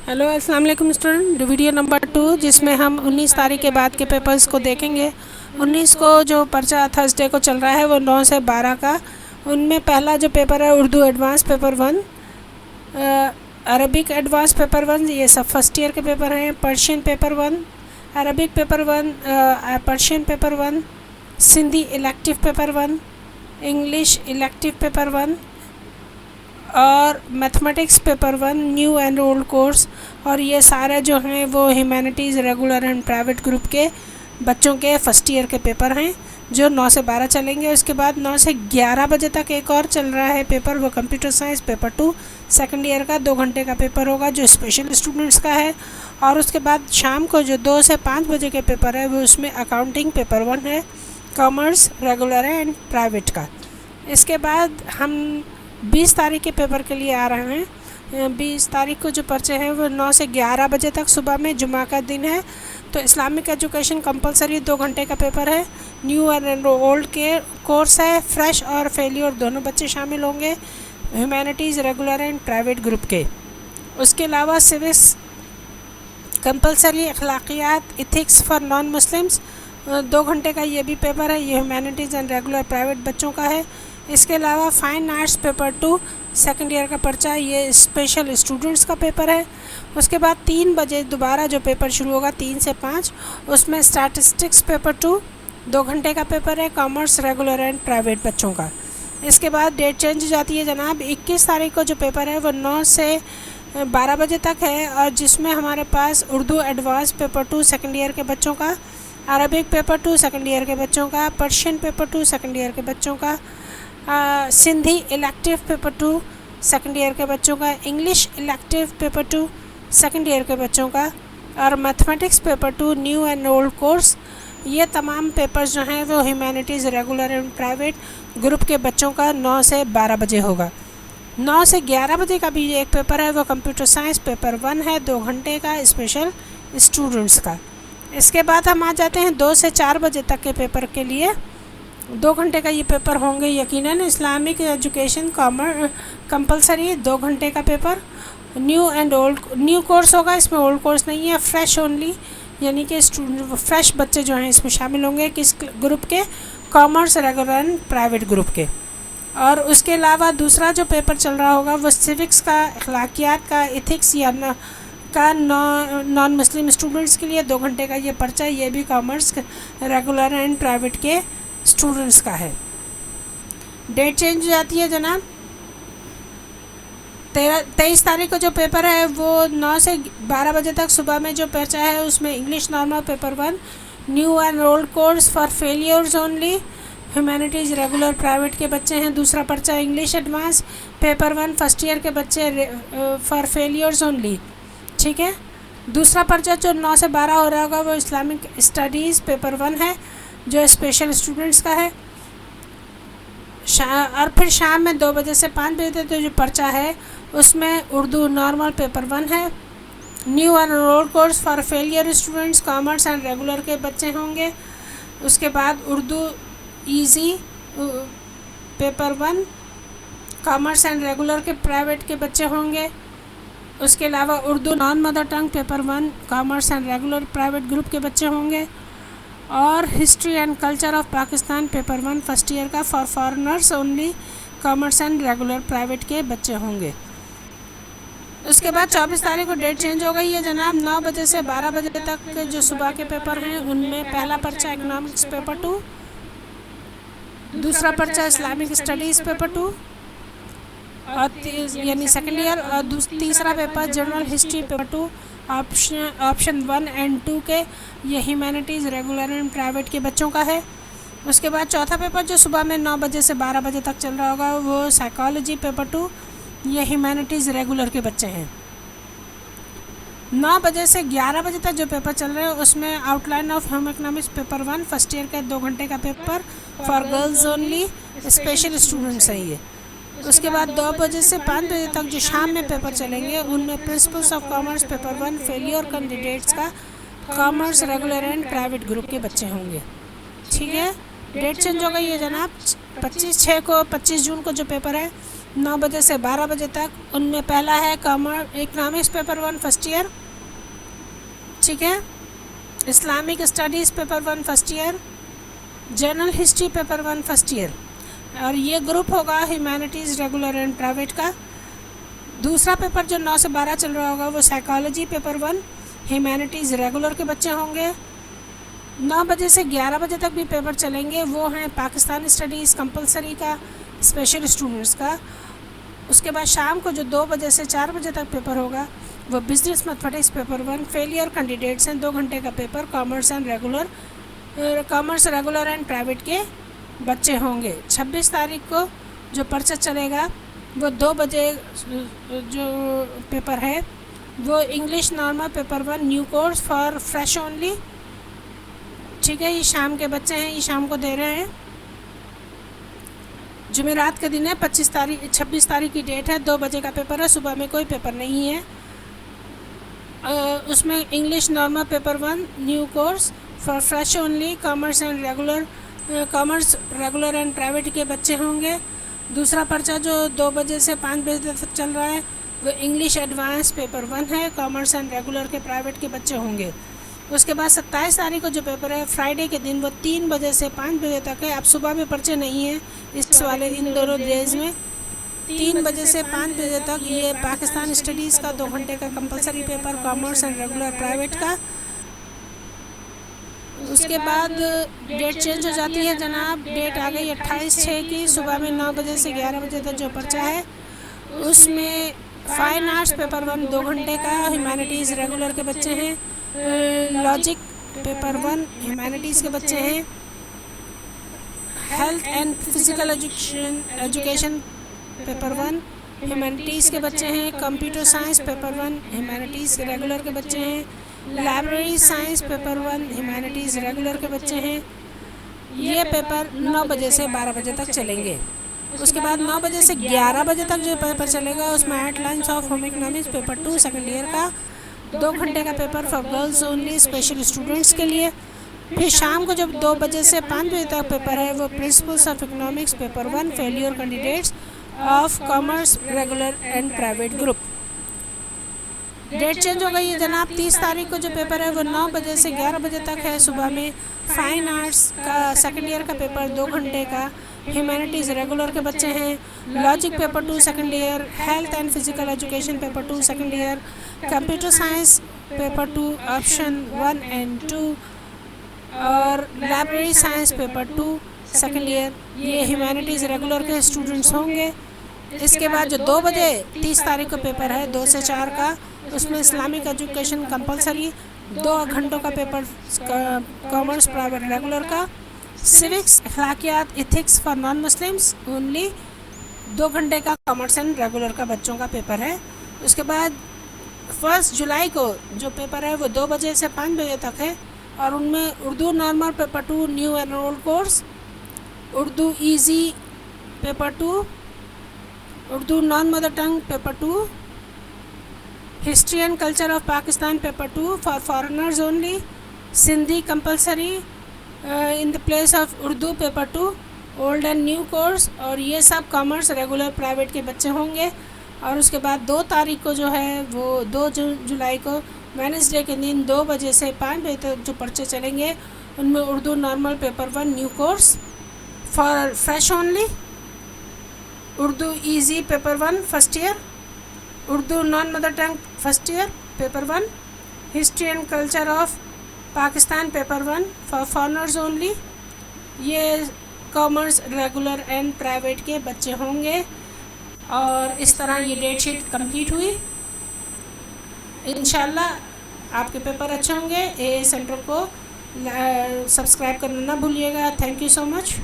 Hello अस्सलाम वालेकुम student. Video number 2 जिसमें हम 19 तारीख के बाद के पेपर्स को देखेंगे। 19 को जो पर्चा थर्सडे को चल रहा है वो 9 से 12 का। उनमें पहला जो पेपर है Urdu advance paper 1, Arabic advance paper 1, ये सब फर्स्ट ईयर के पेपर हैं। Persian paper 1, Arabic paper 1, Persian paper 1, Sindhi elective paper 1, English elective paper 1 और mathematics paper 1 new and old course. और ये सारे जो हैं वो humanities regular and private group के बच्चों के फर्स्ट ईयर के पेपर हैं जो 9 से 12 चलेंगे। उसके बाद 9 से 11 बजे तक एक और चल रहा है पेपर, वो computer science paper 2 second year का 2 घंटे का पेपर होगा जो स्पेशल स्टूडेंट्स का है। और उसके बाद शाम को जो 2 से 5 बजे के पेपर है वो उसमें अकाउंटिंग पेपर 1 है, कॉमर्स रेगुलर है एंड प्राइवेट का। इसके बाद हम 20 तारीख के पेपर के लिए आ रहे हैं। 20 तारीख को जो पर्चे हैं वो 9 से 11 बजे तक सुबह में, जुमा का दिन है तो इस्लामिक एजुकेशन कंपलसरी 2 घंटे का पेपर है। न्यू एंड ओल्ड के कोर्स है, फ्रेश और फेलियर दोनों बच्चे शामिल होंगे humanities regular and private group के। उसके अलावा सिविक्स कंपलसरी, अखलाकियात, इथिक्स फॉर नॉन मुस्लिम्स 2 घंटे का ये भी पेपर है, ये ह्यूमैनिटीज़ एंड रेगुलर प्राइवेट बच्चों का है। इसके अलावा fine arts paper 2 second year का पर्चा, ये स्पेशल स्टूडेंट्स का पेपर है। उसके बाद 3 बजे दोबारा जो पेपर शुरू होगा 3 से 5, उसमें स्टैटिस्टिक्स पेपर 2 2 घंटे का पेपर है, कॉमर्स रेगुलर एंड प्राइवेट बच्चों का। इसके बाद डेट चेंज हो जाती है जनाब। 21 तारीख को जो पेपर है वो 9 से 12 बजे तक है और जिसमें हमारे पास Urdu advance paper 2 second year के बच्चों का, अरबिक पेपर 2 सेकेंड ईयर के बच्चों का, पर्शियन पेपर 2 सेकेंड ईयर के बच्चों का, Sindhi elective paper 2 second year के बच्चों का, English elective paper 2 second year के बच्चों का और mathematics paper 2 new and old course. ये तमाम पेपर्स जो हैं वो humanities regular and private group के बच्चों का 9 से 12 बजे होगा। 9 से 11 बजे का भी एक पेपर है, वो कंप्यूटर साइंस पेपर 1 है, 2 घंटे का, स्पेशल स्टूडेंट्स का। इसके बाद हम आ जाते हैं 2 से 4 बजे तक के पेपर के लिए। 2 घंटे का ये पेपर होंगे यकीनन। इस्लामिक एजुकेशन कॉमर्स कंपलसरी 2 घंटे का paper, new and old, new course होगा, इसमें ओल्ड कोर्स नहीं है, फ्रेश ओनली, यानी कि स्टूडेंट फ्रेश बच्चे जो हैं इसमें शामिल होंगे। किस ग्रुप के? Commerce regular and private group के। और उसके अलावा दूसरा जो पेपर चल रहा होगा वो सिविक्स का, अखलाकियात का, इथिक्स या नॉन मुस्लिम स्टूडेंट्स के लिए 2 घंटे का ये पर्चा, ये भी कॉमर्स रेगुलर एंड प्राइवेट के स्टूडेंट्स का है। डेट चेंज हो जाती है जनाब। 23 तारीख को जो पेपर है वो 9 से 12 बजे तक सुबह में जो पर्चा है उसमें English normal paper 1 new and old course for failures only, humanities regular private के बच्चे हैं। दूसरा पर्चा English advance paper 1 first year के बच्चे फॉर फेलियर्स ओनली, ठीक है। दूसरा पर्चा जो 9 से 12 हो रहा होगा वो इस्लामिक स्टडीज़ पेपर 1 है जो स्पेशल स्टूडेंट्स का है। और फिर शाम में 2 बजे से 5 बजे तक जो पर्चा है उसमें उर्दू नॉर्मल पेपर 1 है, new and old course for failure students, commerce and regular के बच्चे होंगे। उसके बाद Urdu easy paper 1 commerce and regular के प्राइवेट के बच्चे होंगे। उसके अलावा Urdu non mother tongue paper 1 commerce and regular private group के बच्चे होंगे। और history and culture of Pakistan paper 1 first year का for foreigners only, commerce and regular private के बच्चे होंगे। उसके बाद 24 तारीख को डेट चेंज हो गई है जनाब। 9 बजे से 12 बजे तक के जो सुबह के पेपर हैं उनमें पहला पर्चा इकोनॉमिक्स पेपर 2, दूसरा पर्चा इस्लामिक स्टडीज़ पेपर 2 और यानी सेकेंड ईयर, और तीसरा paper general history paper 2 option 1 and 2 के, ये ह्यूमैनिटीज़ रेगुलर एंड प्राइवेट के बच्चों का है। उसके बाद चौथा पेपर जो सुबह में 9 बजे से 12 बजे तक चल रहा होगा वो साइकोलॉजी पेपर 2, ये ह्यूमैनिटीज़ रेगुलर के बच्चे हैं। 9 बजे से 11 बजे तक जो पेपर चल रहे हैं उसमें outline of home economics paper 1 first year का 2 घंटे का paper for girls only, special students है ये। उसके बाद 2 बजे से 5 बजे तक जो शाम में पेपर चलेंगे उनमें principles of commerce paper 1 failure candidates का, commerce regular and private group के बच्चे होंगे, ठीक है। डेट चेंज हो गई है जनाब। 25 जून को जो पेपर है 9 बजे से 12 बजे तक। उनमें पहला है इकोनॉमिक्स पेपर 1 फर्स्ट ईयर, ठीक है, Islamic studies paper 1 first year, general history paper 1 first year, और ये ग्रुप होगा ह्यूमैनिटीज़ रेगुलर एंड प्राइवेट का। दूसरा पेपर जो 9 से 12 चल रहा होगा वो साइकोलॉजी पेपर 1 ह्यूमैनिटीज़ रेगुलर के बच्चे होंगे। 9 बजे से 11 बजे तक भी पेपर चलेंगे, वो हैं पाकिस्तानी स्टडीज़ कंपलसरी का, स्पेशल स्टूडेंट्स का। उसके बाद शाम को जो 2 बजे से 4 बजे तक पेपर होगा वो business mathematics paper 1 failure candidates हैं, 2 घंटे का paper, commerce regular and private के बच्चे होंगे। 26 तारीख को जो पर्चा चलेगा वो 2 बजे जो पेपर है वो English normal paper 1 new course for fresh only, ठीक है। ये शाम के बच्चे हैं, ये शाम को दे रहे हैं। जुमेरात के दिन है, 26 तारीख की डेट है, 2 बजे का पेपर है, सुबह में कोई पेपर नहीं है। उसमें English normal paper 1 new course for fresh only, commerce regular and private के बच्चे होंगे। दूसरा पर्चा जो 2 बजे से 5 बजे तक चल रहा है वो इंग्लिश एडवांस पेपर 1 है, कॉमर्स एंड रेगुलर के प्राइवेट के बच्चे होंगे। उसके बाद 27 तारीख को जो पेपर है फ्राइडे के दिन वो 3 बजे से 5 बजे तक है। अब सुबह में पर्चे नहीं है इस वाले इन दोनों डेज में। 3 बजे से 5 बजे तक ये पाकिस्तान स्टडीज़ का 2 घंटे का compulsory paper, commerce and regular private का। उसके बाद डेट चेंज हो जाती है जनाब, डेट आ गई 28/6 की। सुबह में 9 बजे से 11 बजे तक जो पर्चा है उसमें फाइन आर्ट्स पेपर 1 2 घंटे का, ह्यूमैनिटीज़ रेगुलर के बच्चे हैं। लॉजिक पेपर 1 ह्यूमैनिटीज़ के बच्चे हैं। Health and physical education paper 1 humanities के बच्चे हैं। Computer science paper 1 humanities regular के बच्चे हैं। Library science paper 1 humanities regular के बच्चे हैं। ये पेपर 9 बजे से 12 बजे तक चलेंगे। उसके बाद 9 बजे से 11 बजे तक जो पेपर चलेगा उसमें outlines of home economics paper 2 second year का, 2 घंटे का paper for girls only, special students के लिए। फिर शाम को जब 2 बजे से 5 बजे तक पेपर है वो principles of economics paper 1 failure candidates of commerce regular and private group. Date change हो गई है जनाब। 30 तारीख को जो पेपर है वो 9 बजे से 11 बजे तक है सुबह में। फाइन आर्ट्स का सेकेंड ईयर का पेपर 2 घंटे का, ह्यूमैनिटीज़ रेगुलर के बच्चे हैं। Logic paper 2 second year, health and physical education paper 2 second year, computer science paper 2 option 1 and 2 और library science paper 2 second year. ये ह्यूमैनिटीज़ रेगुलर के स्टूडेंट्स होंगे। इसके बाद जो 2 बजे 30 तारीख को पेपर है 2 से 4 का, उसमें इस्लामिक एजुकेशन कंपलसरी 2 घंटों का पेपर, कॉमर्स प्राइवेट रेगुलर का, सिविक्स अखलाकियात ethics for non Muslims only 2 घंटे का कॉमर्स एंड रेगुलर का बच्चों का पेपर है। उसके बाद 1 जुलाई को जो पेपर है वो 2 बजे से 5 बजे तक है और उनमें Urdu normal paper 2 new and old course, Urdu easy paper 2, Urdu non mother tongue paper 2, history and culture of Pakistan paper 2 for foreigners only, Sindhi compulsory in the place of Urdu paper 2, old and new course, और ये सब कॉमर्स रेगुलर प्राइवेट के बच्चे होंगे। और उसके बाद 2 तारीख को जो है वो 2 जुलाई को वेडनेसडे के दिन 2 बजे से 5 बजे तक जो पर्चे चलेंगे उनमें Urdu normal paper 1 new course for fresh only, Urdu easy paper 1 first year, Urdu non mother tongue first year paper 1, history and culture of Pakistan paper 1 for foreigners only. ये कॉमर्स रेगुलर एंड प्राइवेट के बच्चे होंगे। और इस तरह ये डेट शीट कंप्लीट हुई। इंशाल्लाह आपके पेपर अच्छे होंगे। ए सेंटर को सब्सक्राइब करना ना भूलिएगा। Thank you so much.